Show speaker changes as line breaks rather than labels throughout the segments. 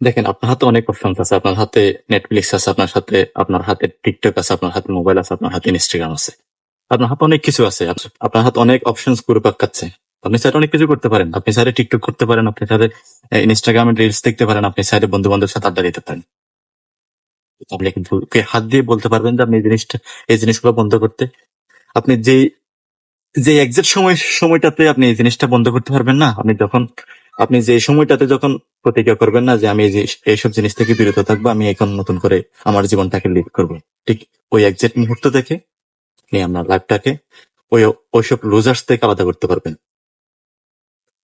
দেখেন, আপনার হাতে অনেক অপশনস আছে। আপনার হাতে নেটফ্লিক্স আছে, আপনার হাতে টিকটক আছে, আপনার হাতে মোবাইল আছে, আপনার হাতে ইনস্টাগ্রাম আছে। আপনার হাতে অনেক কিছু আছে। আপনার হাতে অনেক অপশনস ঘুরপাক খাচ্ছে। আপনি চাইলে অনেক কিছু করতে পারেন। আপনি চাইলে টিকটক করতে পারেন, আপনি চাইলে ইনস্টাগ্রামে রিলস দেখতে পারেন, আপনি চাইলে বন্ধু বান্ধবের সাথে আড্ডা দিতে পারেন। আপনি কিন্তু হাত দিয়ে বলতে পারবেন যে আপনি এই জিনিসগুলো বন্ধ করতে, আপনি যে যে এক্সাক্ট সময়টাতে আপনি এই জিনিসটা বন্ধ করতে পারবেন না, আপনি যে সময়টাতে যখন প্রতিজ্ঞা করবেন না যে আমি এইসব জিনিস থেকে বিরত থাকবো, আমি এখন নতুন করে আমার জীবনটাকে লিড করব, ঠিক ওই এক্সাক্ট মুহূর্ত থেকে আপনি আপনার লাইফটাকে ওই ওইসব লুজার্স থেকে আলাদা করতে পারবেন।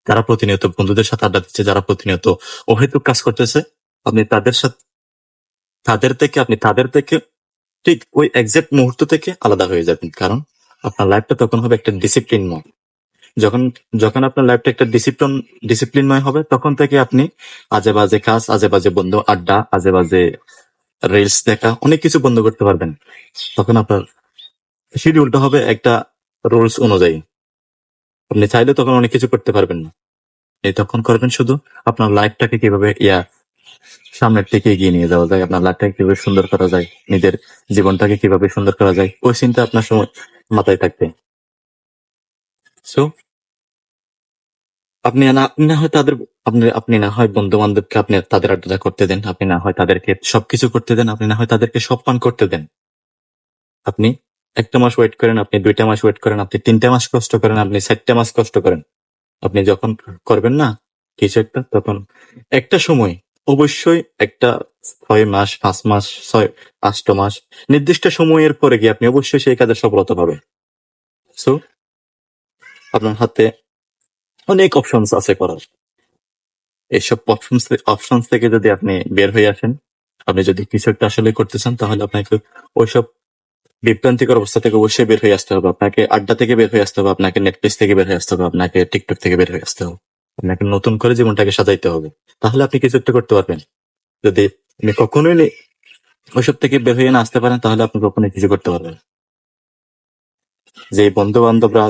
যারা প্রতিনিয়ত বন্ধুদের সাথে আড্ডা দিচ্ছে, যারা প্রতিনিয়ত অহেতুক কাজ করতেছে, আপনি তাদের থেকে ঠিক ওই এক্সাক্ট মুহূর্ত থেকে আলাদা হয়ে যাবেন। কারণ আপনার লাইফটা তখন হবে একটা ডিসিপ্লিনময়। যখন যখন আপনার লাইফটা একটা ডিসিপ্লিনময় হবে, তখন থেকে আপনি আজে বাজে কাজ, আজে বাজে বন্ধু আড্ডা, আজে বাজে রিলস দেখা, অনেক কিছু বন্ধ করতে পারবেন। তখন আপনার শিডিউলটা হবে একটা রুলস অনুযায়ী। আপনি চাইলে তখন অনেক কিছু করতে পারবেন না। এই তখন করবেন শুধু আপনার লাইফটাকে কিভাবে সামনের দিকে এগিয়ে নিয়ে যাওয়া যায়, আপনার লাইফটাকে কিভাবে সুন্দর করা যায়, নিজের জীবনটাকে কিভাবে সুন্দর করা যায়, ওই চিন্তা আপনার সময় মাথায় থাকবে। সো আপনি না হয় আপনি না হয় বন্ধু বান্ধবকে আপনি তাদের আড্ডা করতে দেন, আপনি না হয় তাদেরকে সবকিছু করতে দেন, আপনি না হয় তাদেরকে সব পান করতে দেন। আপনি 1 মাস ওয়েট করেন, আপনি 2 মাস ওয়েট করেন, আপনি 3 মাস কষ্ট করেন, আপনি 4 মাস কষ্ট করেন। আপনি যখন করবেন না কিছু একটা, তখন একটা সময় অবশ্যই একটা 6 মাস, 5 মাস, 8 মাস নির্দিষ্ট সময়ের পরে গিয়ে আপনি অবশ্যই সেই কাজের সফলতা পাবেন। সো আপনার হাতে অনেক অপশনস আছে করার। এইসব অপশনস থেকে যদি আপনি বের হয়ে আসেন, আপনি যদি কিছু একটা আসলে করতে চান, তাহলে আপনাকে ওইসব বিভ্রান্তিকর অবস্থা থেকে অবশ্যই বের হয়ে আসতে হবে। আপনাকে আড্ডা থেকে বের হয়ে আসতে হবে, আপনাকে নেটফ্লিক্স থেকে বের হয়ে আসতে হবে, আপনাকে টিকটক থেকে বের হয়ে আসতে হবে। আপনাকে নতুন করে জীবনটাকে সাজাইতে হবে, তাহলে আপনি কিছু একটা করতে পারবেন। যদি আপনি কখনোই ওইসব থেকে বের হয়ে না আসতে পারেন, তাহলে আপনি কখনোই কিছু করতে পারবেন না। যে বন্ধু বান্ধবরা,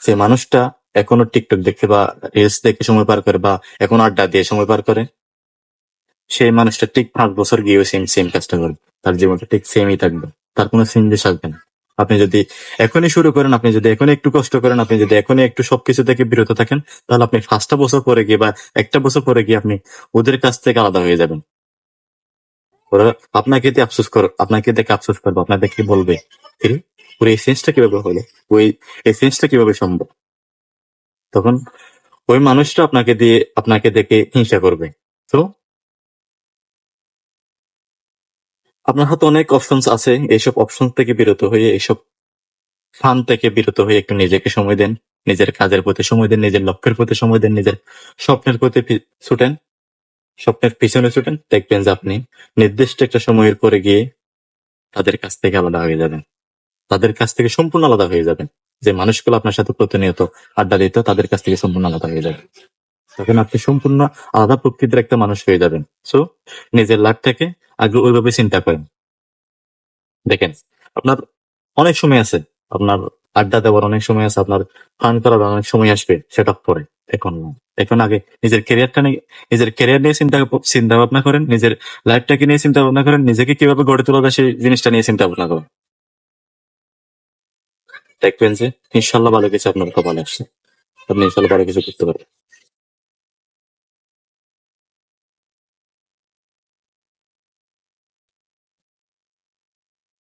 যে মানুষটা এখনো টিকটক দেখে বা রিলস দেখে সময় পার করে, বা এখন আড্ডা দিয়ে সময় পার করে, সেই মানুষটা ঠিক 5 বছর গিয়েও সেম সেম কাজটা করবে। তার জীবনটা ঠিক সেমই থাকবে, তার কোনো চেঞ্জেস আসবে না। আপনি যদি এখনই শুরু করেন, আপনি যদি এখনই একটু কষ্ট করেন, আপনি যদি এখনই একটু সবকিছু থেকে বিরত থাকেন, তাহলে আপনি 5টা বছর পরে গিয়ে বা 1টা বছর পরে গিয়ে আপনি ওদের কাছ থেকে আলাদা হয়ে যাবেন। ওরা আপনাকে দেখে আফসোস করবে, আপনাকে দেখে বলবে, "কিরে, ওর এই চেঞ্জটা কিভাবে হলো, ওই এই চেঞ্জটা কিভাবে সম্ভব?" তখন ওই মানুষটা আপনাকে দেখে হিংসা করবে। তো আপনার হাতে অনেক অপশনস আছে। এইসব অপশন থেকে বিরত হয়ে, এইসব ফান থেকে বিরত হয়ে একটু নিজেকে সময় দেন, নিজের কাজের প্রতি সময় দেন, নিজের লক্ষ্যের প্রতি সময় দেন, নিজের স্বপ্নের প্রতি ছুটেন, স্বপ্নের পিছনে ছুটেন। দেখবেন যে আপনি নির্দিষ্ট একটা সময়ের পরে গিয়ে তাদের কাছ থেকে আলাদা হয়ে যাবেন, তাদের কাছ থেকে সম্পূর্ণ আলাদা হয়ে যাবেন। যে মানুষগুলো আপনার সাথে প্রতিনিয়ত আড্ডা দিত, তাদের কাছ থেকে সম্পূর্ণ আলাদা হয়ে যাবেন। তখন আপনি সম্পূর্ণ আলাদা প্রকৃতির একটা মানুষ হয়ে যাবেন। সো নিজের লাইফটাকে আগে ওইভাবে চিন্তা করেন। দেখেন, আপনার অনেক সময় আছে, আপনার আড্ডা দেওয়ার অনেক সময় আছে, আপনার ফান করার অনেক সময় আসবে, সেটা পরে, এখন না। এখন আগে নিজের ক্যারিয়ার নিয়ে চিন্তা ভাবনা করেন, নিজের লাইফটাকে নিয়ে চিন্তা ভাবনা করেন, নিজেকে কিভাবে গড়ে তোলা যায় সেই জিনিসটা নিয়ে চিন্তা ভাবনা করেন। দেখবেন যে ইনশাল্লাহ ভালো কিছু আপনার কপালে আসছে, আপনি ইনশাল্লাহ ভালো কিছু করতে পারবেন।